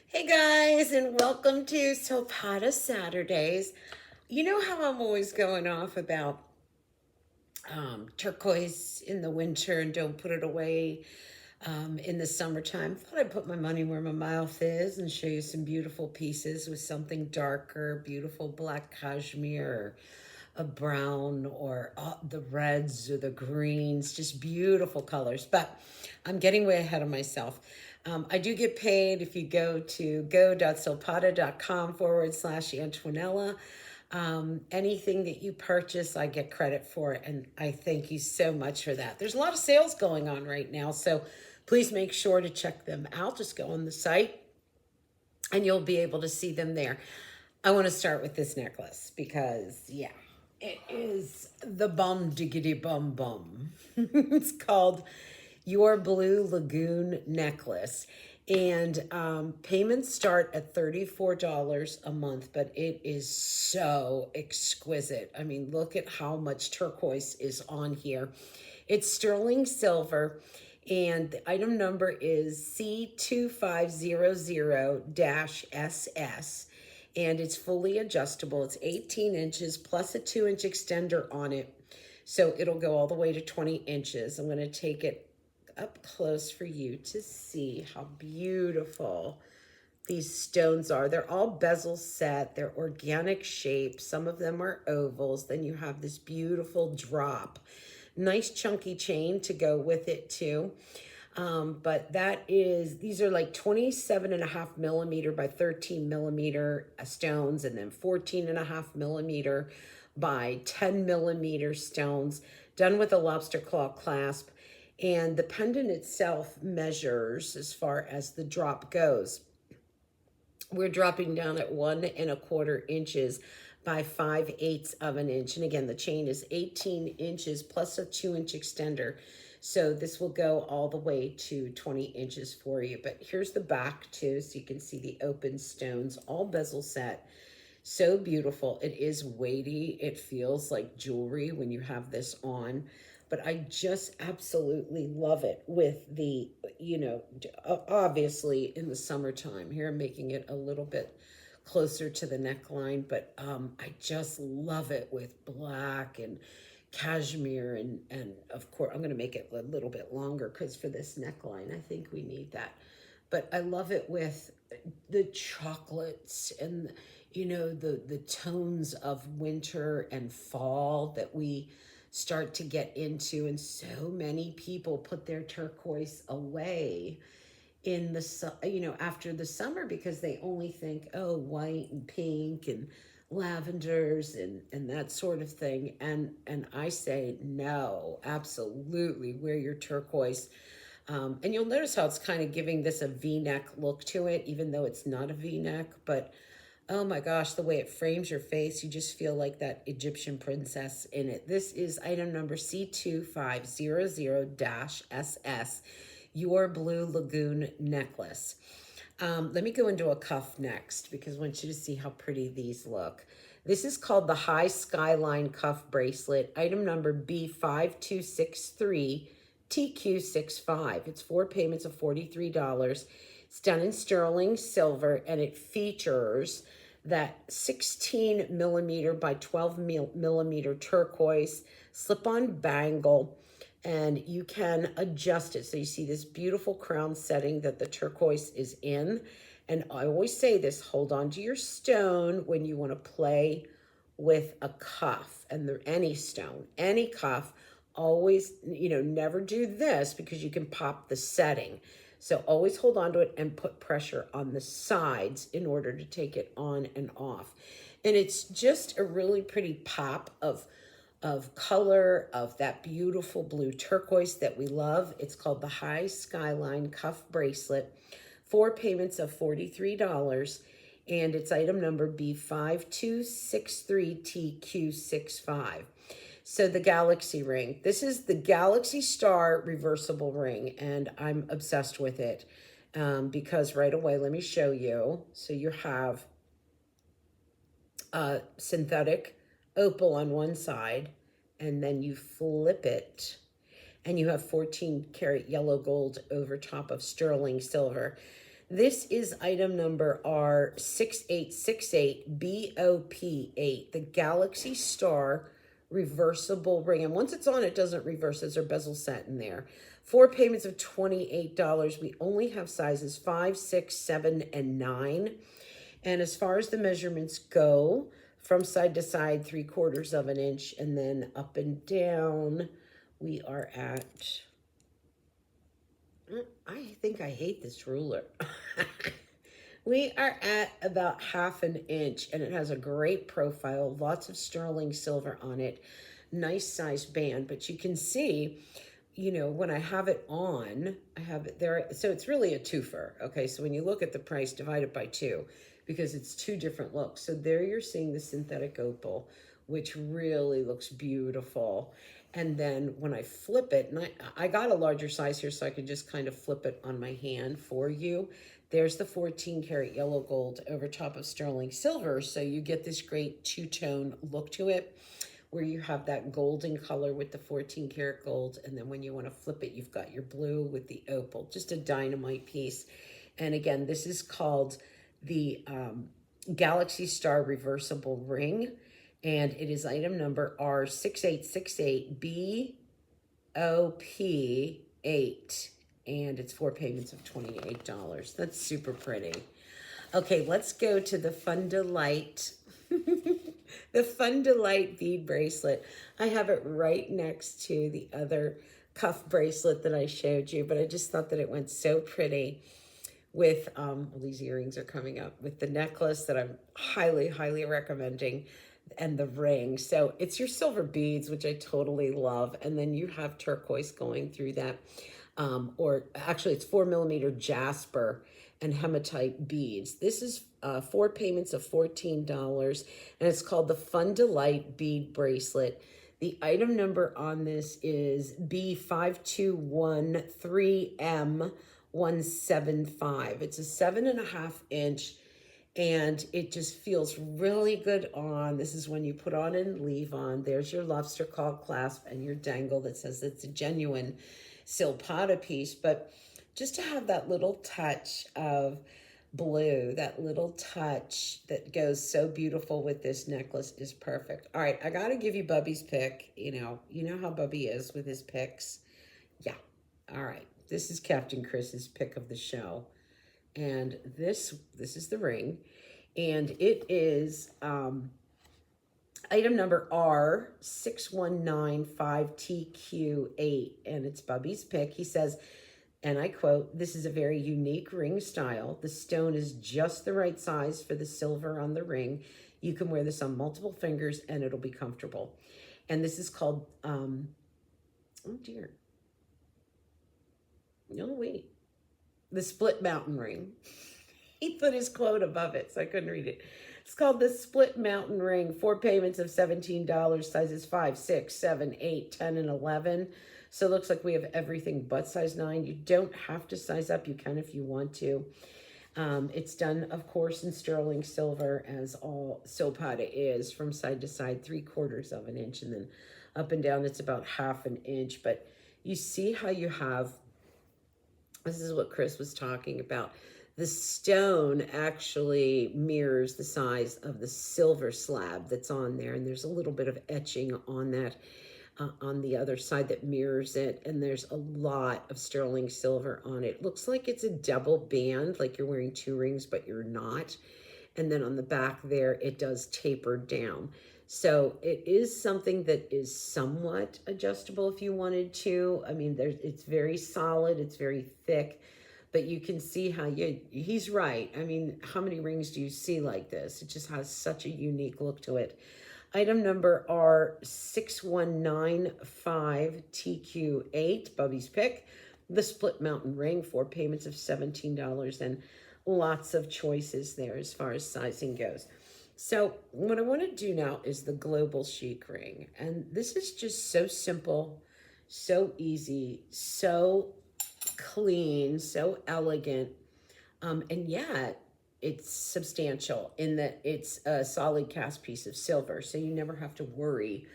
Hey guys, and welcome to Silpada Saturdays. You know how I'm always going off about turquoise in the winter and don't put it away in the summertime. Thought I'd put my money where my mouth is and show you some beautiful pieces with something darker, beautiful black cashmere, or a brown, or the reds or the greens, just beautiful colors. But I'm getting way ahead of myself. I do get paid if you go to go.silpada.com/Antonella. Anything that you purchase, I get credit for, and I thank you so much for that. There's a lot of sales going on right now, so please make sure to check them out. Just go on the site and you'll be able to see them there. I want to start with this necklace because, yeah, it is the bum diggity bum bum. It's called Your Blue Lagoon Necklace. And payments start at $34 a month, but it is so exquisite. I mean, look at how much turquoise is on here. It's sterling silver, and the item number is C2500-SS, and it's fully adjustable. It's 18 inches plus a 2-inch extender on it, so it'll go all the way to 20 inches. I'm going to take it up close for you to see how beautiful these stones are. They're all bezel set. They're organic shapes. Some of them are ovals. Then you have this beautiful drop. Nice chunky chain to go with it too. But these are like 27.5 millimeter by 13 millimeter stones, and then 14.5 millimeter by 10 millimeter stones, done with a lobster claw clasp. And the pendant itself measures, as far as the drop goes, we're dropping down at 1¼ inches by 5/8 of an inch. And again, the chain is 18 inches plus a 2-inch extender. So this will go all the way to 20 inches for you. But here's the back too, so you can see the open stones, all bezel set. So beautiful. It is weighty. It feels like jewelry when you have this on. But I just absolutely love it with the, obviously in the summertime. Here I'm making it a little bit closer to the neckline, but I just love it with black and cashmere, and of course I'm going to make it a little bit longer because for this neckline I think we need that. But I love it with the chocolates and the tones of winter and fall that we start to get into. And so many people put their turquoise away in the after the summer because they only think, oh, white and pink and lavenders and that sort of thing. And I say no, absolutely wear your turquoise. And you'll notice how it's kind of giving this a V-neck look to it, even though it's not a V-neck. But oh my gosh, the way it frames your face, you just feel like that Egyptian princess in it. This is item number C2500-SS, Your Blue Lagoon Necklace. Let me go into a cuff next because I want you to see how pretty these look. This is called the High Skyline Cuff Bracelet, item number B5263TQ65. It's 4 payments of $43. It's done in sterling silver, and it features that 16 millimeter by 12 millimeter turquoise slip-on bangle, and you can adjust it. So you see this beautiful crown setting that the turquoise is in. And I always say this, hold on to your stone when you want to play with a cuff, and any stone, any cuff. Always, never do this because you can pop the setting. So always hold on to it and put pressure on the sides in order to take it on and off. And it's just a really pretty pop of color of that beautiful blue turquoise that we love. It's called the High Skyline Cuff Bracelet, 4 payments of $43. And it's item number B5263TQ65. So the Galaxy ring. This is the Galaxy Star reversible ring, and I'm obsessed with it because right away, let me show you. So you have a synthetic opal on one side, and then you flip it, and you have 14 karat yellow gold over top of sterling silver. This is item number R6868BOP8, the Galaxy Star reversible ring. And once it's on, it doesn't reverse. There's our bezel set in there. 4 payments of $28. We only have sizes 5, 6, 7, and 9. And as far as the measurements go, from side to side, 3/4 of an inch, and then up and down, we are at, I think I hate this ruler. We are at about 1/2 inch, and it has a great profile, lots of sterling silver on it, nice size band. But you can see, you know, when I have it on, I have it there. So it's really a twofer. Okay, so when you look at the price, divide it by 2, because it's 2 different looks. So there you're seeing the synthetic opal, which really looks beautiful. And then when I flip it, and I got a larger size here so I could just kind of flip it on my hand for you. There's the 14 karat yellow gold over top of sterling silver. So you get this great two-tone look to it, where you have that golden color with the 14 karat gold. And then when you want to flip it, you've got your blue with the opal, just a dynamite piece. And again, this is called the Galaxy Star reversible ring. And it is item number R6868BOP8. And it's 4 payments of $28. That's super pretty. Okay, let's go to the Fun Delight. The Fun Delight bead bracelet. I have it right next to the other cuff bracelet that I showed you, but I just thought that it went so pretty with, well, these earrings are coming up, with the necklace that I'm highly, highly recommending, and the ring. So it's your silver beads, which I totally love. And then you have turquoise going through that. Or actually it's 4mm jasper and hematite beads. This is 4 payments of $14, and it's called the Fun Delight bead bracelet. The item number on this is B5213M175. It's a 7.5 inch, and it just feels really good on. This is when you put on and leave on. There's your lobster claw clasp and your dangle that says it's a genuine Silpada piece. But just to have that little touch of blue, that little touch that goes so beautiful with this necklace is perfect. All right, I got to give you Bubby's pick. You know how Bubby is with his picks. Yeah. All right. This is Captain Chris's pick of the show. And this is the ring, and it is item number R6195TQ8, and it's Bubby's pick. He says, and I quote, "This is a very unique ring style. The stone is just the right size for the silver on the ring. You can wear this on multiple fingers and it'll be comfortable." And this is called, oh dear. No, wait. The Split Mountain Ring. He put his quote above it, so I couldn't read it. It's called the Split Mountain Ring. 4 payments of $17, sizes 5, 6, 7, 8, 10, and 11. So it looks like we have everything but size 9. You don't have to size up. You can if you want to. It's done, of course, in sterling silver, as all Silpada is, from side to side, 3/4 of an inch, and then up and down it's about 1/2 inch. But you see how you have, this is what Chris was talking about. The stone actually mirrors the size of the silver slab that's on there, and there's a little bit of etching on that, on the other side, that mirrors it, and there's a lot of sterling silver on it. Looks like it's a double band, like you're wearing 2 rings, but you're not. And then on the back there, it does taper down. So it is something that is somewhat adjustable if you wanted to. I mean, it's very solid, it's very thick, but you can see how he's right. I mean, how many rings do you see like this? It just has such a unique look to it. Item number R6195TQ8, Bubby's pick. The Split Mountain Ring, 4 payments of $17, and lots of choices there as far as sizing goes. So what I want to do now is the Global Chic ring. And this is just so simple, so easy, so clean, so elegant, and yet it's substantial in that it's a solid cast piece of silver, so you never have to worry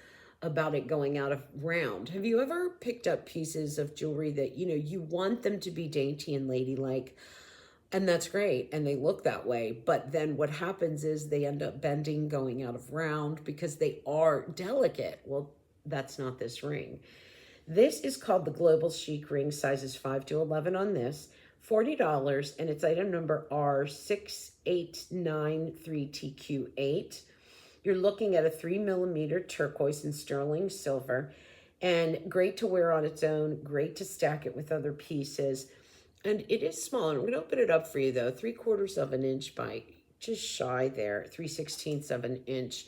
about it going out of round. Have you ever picked up pieces of jewelry that, you want them to be dainty and ladylike, And that's great. And they look that way. But then what happens is they end up bending, going out of round because they are delicate. Well, that's not this ring. This is called the Global Chic ring, sizes 5 to 11 on this. $40, and it's item number R6893TQ8. You're looking at a 3mm turquoise and sterling silver, and great to wear on its own, great to stack it with other pieces. And it is small, and I'm going to open it up for you though. 3/4 of an inch by just shy there, 3/16 of an inch.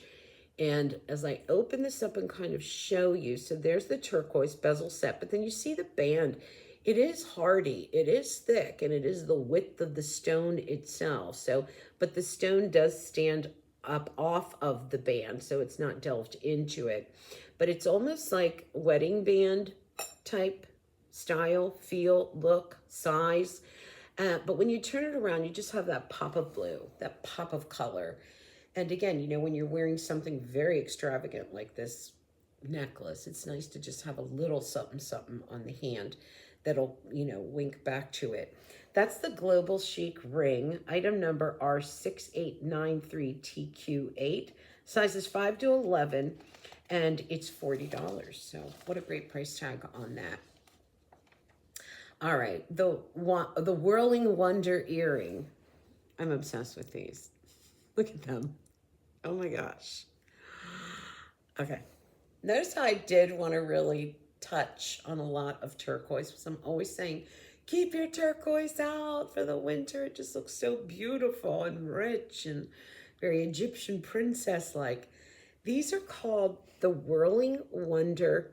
And as I open this up and kind of show you, so there's the turquoise bezel set, but then you see the band. It is hardy, it is thick, and it is the width of the stone itself. So, but the stone does stand up off of the band, so it's not delved into it. But it's almost like wedding band type style, feel, look, size. But when you turn it around, you just have that pop of blue, that pop of color. And again, you know, when you're wearing something very extravagant like this necklace, it's nice to just have a little something, something on the hand that'll, you know, wink back to it. That's the Global Chic ring. Item number R6893TQ8. Sizes 5 to 11, and it's $40. So what a great price tag on that. All right, the Whirling Wonder earring. I'm obsessed with these. Look at them. Oh my gosh. Okay. Notice how I did want to really touch on a lot of turquoise, because I'm always saying, keep your turquoise out for the winter. It just looks so beautiful and rich and very Egyptian princess-like. These are called the Whirling Wonder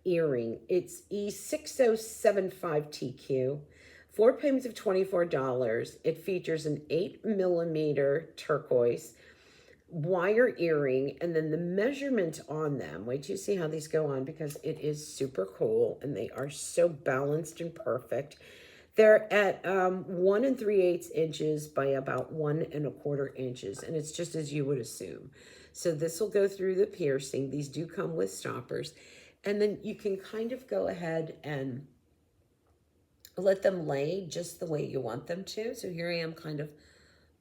earring. It's E6075TQ. 4 payments of $24. It features an 8mm turquoise wire earring, and then the measurement on them. Wait till you see how these go on, because it is super cool and they are so balanced and perfect. They're at 1 3/8 inches by about 1 1/4 inches, and it's just as you would assume. So this will go through the piercing. These do come with stoppers, and then you can kind of go ahead and let them lay just the way you want them to. So here I am kind of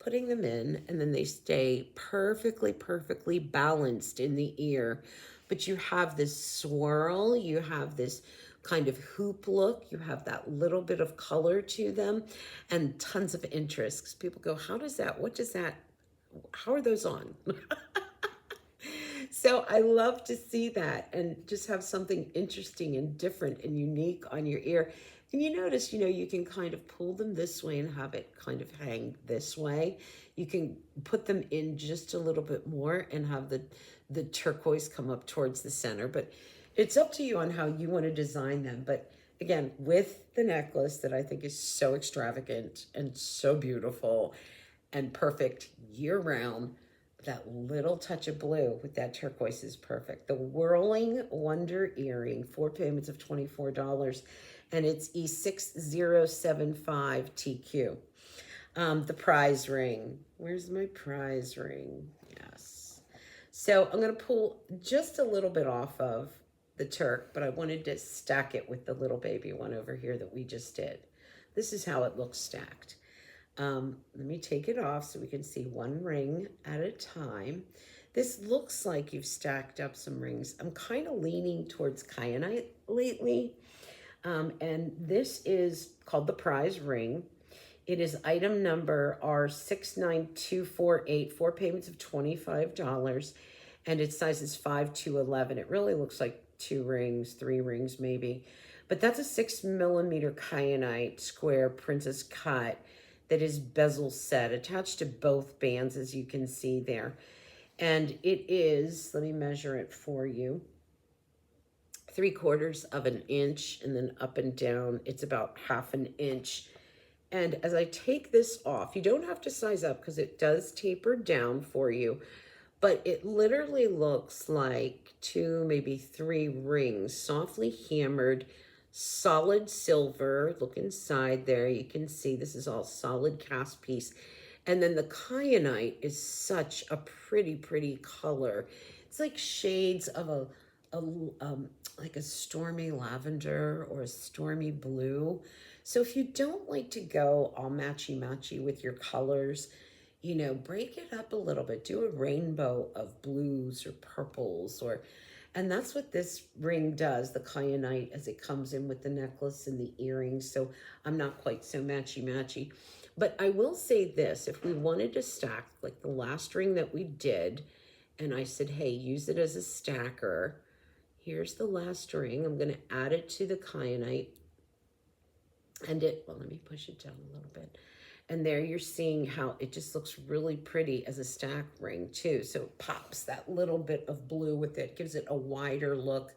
putting them in, and then they stay perfectly balanced in the ear. But you have this swirl, you have this kind of hoop look, you have that little bit of color to them, and tons of interest. Because people go, how does that, what does that, how are those on? So I love to see that and just have something interesting and different and unique on your ear. And you notice, you know, you can kind of pull them this way and have it kind of hang this way. You can put them in just a little bit more and have the turquoise come up towards the center. But it's up to you on how you want to design them. But again, with the necklace that I think is so extravagant and so beautiful and perfect year-round, that little touch of blue with that turquoise is perfect. The Whirling Wonder earring, 4 payments of $24, and it's E6075TQ. The prize ring. Where's my prize ring? Yes. So I'm going to pull just a little bit off of the Turk, but I wanted to stack it with the little baby one over here that we just did. This is how it looks stacked. Let me take it off so we can see one ring at a time. This looks like you've stacked up some rings. I'm kind of leaning towards kyanite lately. And this is called the prize ring. It is item number R69248, 4 payments of $25, and its size is 5 to 11. It really looks like 2 rings, 3 rings maybe. But that's a 6mm kyanite square princess cut that is bezel set, attached to both bands, as you can see there. And it is, let me measure it for you, 3/4 of an inch, and then up and down, it's about 1/2 an inch. And as I take this off, you don't have to size up because it does taper down for you, but it literally looks like 2, maybe 3 rings, softly hammered, solid silver. Look inside there. You can see this is all solid cast piece. And then the kyanite is such a pretty color. It's like shades of like a stormy lavender or a stormy blue. So if you don't like to go all matchy-matchy with your colors, you know, break it up a little bit. Do a rainbow of blues or purples or, and that's what this ring does, the kyanite, as it comes in with the necklace and the earrings. So I'm not quite so matchy-matchy. But I will say this, if we wanted to stack, like the last ring that we did, and I said, hey, use it as a stacker. Here's the last ring. I'm gonna add it to the kyanite. And well, let me push it down a little bit. And there you're seeing how it just looks really pretty as a stack ring too. So it pops that little bit of blue with it, gives it a wider look.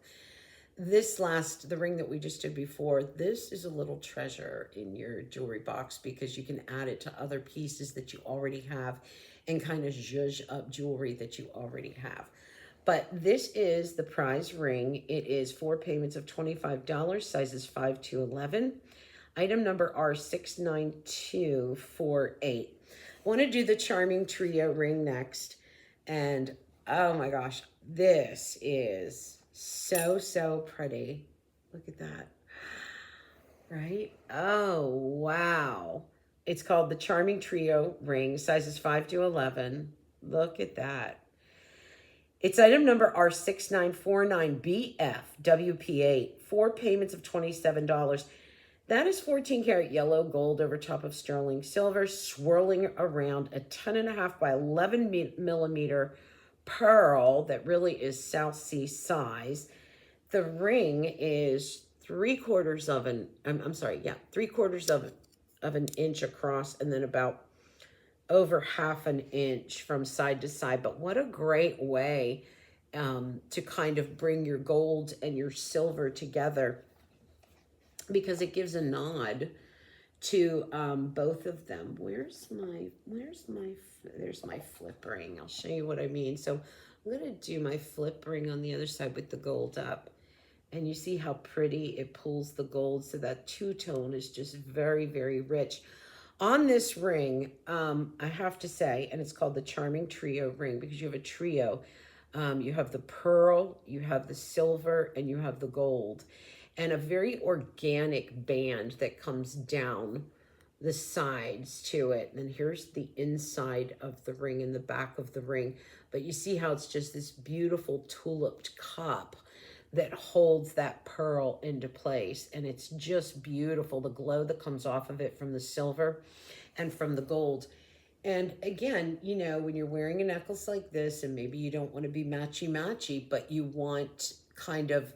The ring that we just did before, this is a little treasure in your jewelry box because you can add it to other pieces that you already have and kind of zhuzh up jewelry that you already have. But this is the prize ring. It is 4 payments of $25, sizes 5 to 11. Item number R69248. I want to do the Charming Trio ring next. And oh my gosh, this is so, so pretty. Look at that. Right? Oh, wow. It's called the Charming Trio ring, sizes 5 to 11. Look at that. It's item number R6949BF WP8. 4 payments of $27. That is 14 karat yellow gold over top of sterling silver, swirling around a 10.5 by 11 millimeter pearl that really is South Sea size. The ring is 3/4 of an, I'm sorry, yeah, 3/4 of an inch across and then about over 1/2 an inch from side to side. But what a great way to kind of bring your gold and your silver together, because it gives a nod to both of them. There's my flip ring. I'll show you what I mean. So I'm gonna do my flip ring on the other side with the gold up. And you see how pretty it pulls the gold. So that two-tone is just very, very rich. On this ring, I have to say, and it's called the Charming Trio ring because you have a trio. You have the pearl, you have the silver, and you have the gold. And a very organic band that comes down the sides to it. And here's the inside of the ring and the back of the ring. But you see how it's just this beautiful tuliped cup that holds that pearl into place. And it's just beautiful, the glow that comes off of it from the silver and from the gold. And again, you know, when you're wearing a necklace like this, and maybe you don't want to be matchy-matchy, but you want kind of,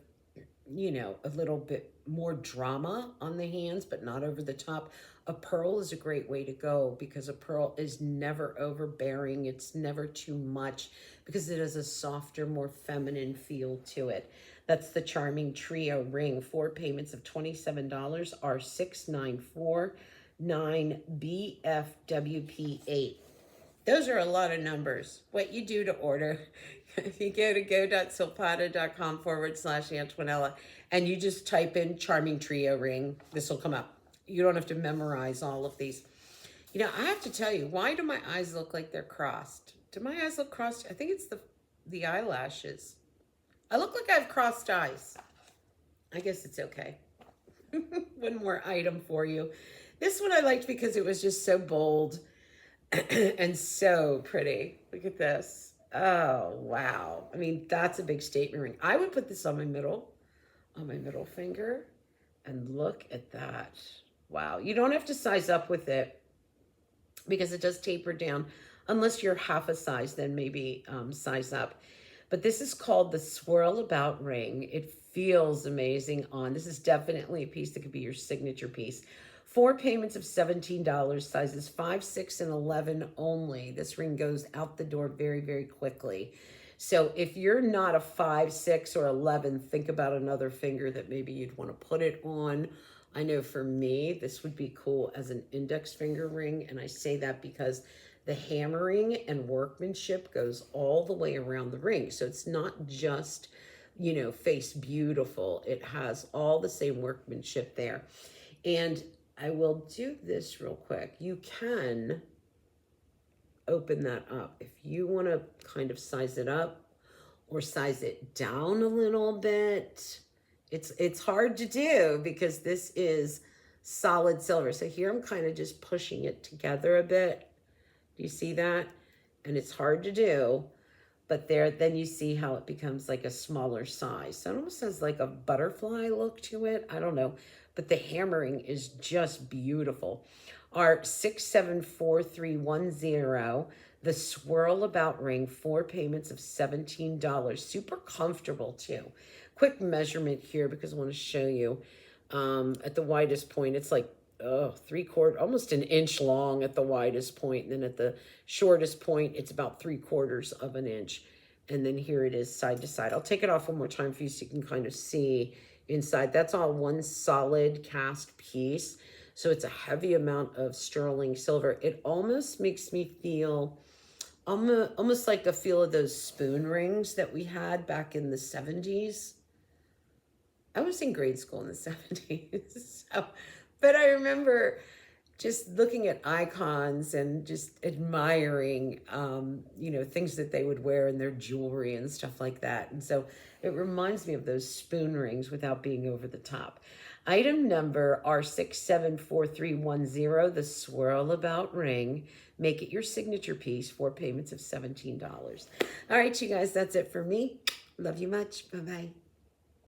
you know, a little bit more drama on the hands, but not over the top. A pearl is a great way to go because a pearl is never overbearing. It's never too much because it has a softer, more feminine feel to it. That's the Charming Trio ring. 4 payments of $27 are R6949BFWP8. Those are a lot of numbers. What you do to order, if you go to go.silpada.com/Antonella and you just type in Charming Trio ring, this will come up. You don't have to memorize all of these. You know, I have to tell you, why do my eyes look like they're crossed? Do my eyes look crossed? I think it's the eyelashes. I look like I have crossed eyes. I guess it's okay. One more item for you. This one I liked because it was just so bold and so pretty. Look at this. Oh, wow. I mean, that's a big statement ring. I would put this on my middle finger, and look at that. Wow. You don't have to size up with it because it does taper down. Unless you're half a size, then maybe size up. But this is called the Swirl About ring. It feels amazing on. This is definitely a piece that could be your signature piece. 4 payments of $17, sizes 5, 6, and 11 only. This ring goes out the door very, very quickly. So if you're not a 5, 6, or 11, think about another finger that maybe you'd want to put it on. I know for me, this would be cool as an index finger ring. And I say that because the hammering and workmanship goes all the way around the ring. So it's not just, you know, face beautiful. It has all the same workmanship there. And I will do this real quick. You can open that up. If you want to kind of size it up or size it down a little bit, it's hard to do because this is solid silver. So here I'm kind of just pushing it together a bit. Do you see that? And it's hard to do, but there, then you see how it becomes like a smaller size. So it almost has like a butterfly look to it. I don't know, but the hammering is just beautiful. Our 674310, the Swirl About ring, 4 payments of $17. Super comfortable too. Quick measurement here because I want to show you. At the widest point, it's like 3/4, almost an inch long at the widest point. And then at the shortest point, it's about 3/4 of an inch. And then here it is side to side. I'll take it off one more time for you so you can kind of see inside. That's all one solid cast piece. So it's a heavy amount of sterling silver. It almost makes me feel almost like the feel of those spoon rings that we had back in the 70s. I was in grade school in the 70s. So, but I remember just looking at icons and just admiring, things that they would wear in their jewelry and stuff like that. And so it reminds me of those spoon rings without being over the top. Item number R674310, the Swirl About ring. Make it your signature piece, 4 payments of $17. All right, you guys, that's it for me. Love you much. Bye-bye.